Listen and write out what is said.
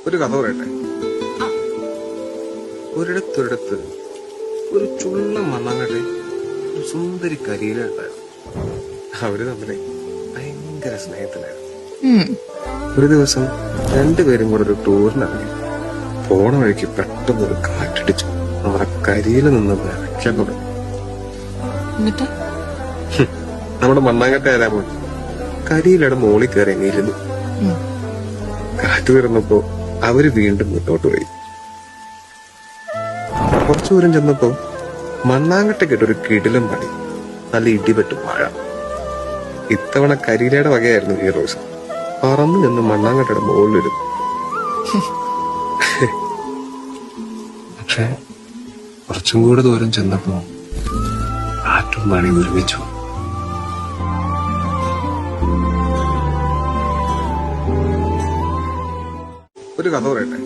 ഒരു കഥ പറയട്ടെ. ഒരിടത്തൊരിടത്ത് ഒരു ചുള്ള മണ്ണാങ്കട്ടെ ഒരു സുന്ദരി കരിയിലുണ്ടായിരുന്നു. അവര് തമ്മില് ഭയങ്കര സ്നേഹത്തിലായിരുന്നു. ഒരു ദിവസം രണ്ടുപേരും കൂടെ ഒരു ടൂറിനിറങ്ങി. പോണ വഴിക്ക് പെട്ടെന്ന് ഒരു കാറ്റടിച്ചു. നമ്മുടെ കരിയില് നിന്ന് വിറയ്ക്കാൻ തുടങ്ങി. നമ്മുടെ മണ്ണാങ്കട്ട ആരാമോ കരിയിലയുടെ മോളിൽ കയറി എങ്ങിയിരുന്നു. കാറ്റ് തീർന്നപ്പോ അവര് വീണ്ടും മുന്നോട്ട് പോയി. കുറച്ചു ദൂരം ചെന്നപ്പോ മണ്ണാങ്കട്ടയ്ക്കിട്ടൊരു കിടിലം പണി. നല്ല ഇടിപെട്ടു മഴ. ഇത്തവണ കരിയിലയുടെ വകയായിരുന്നു ഈ റോസ്. പറന്നു ചെന്ന് മണ്ണാങ്കട്ടയുടെ മുകളിലിരുന്നു. പക്ഷെ കുറച്ചും കൂടെ ദൂരം ചെന്നപ്പോ കാറ്റും മഴ ഒരുമിച്ചു. ഒരു കഥ പറയട്ടെ.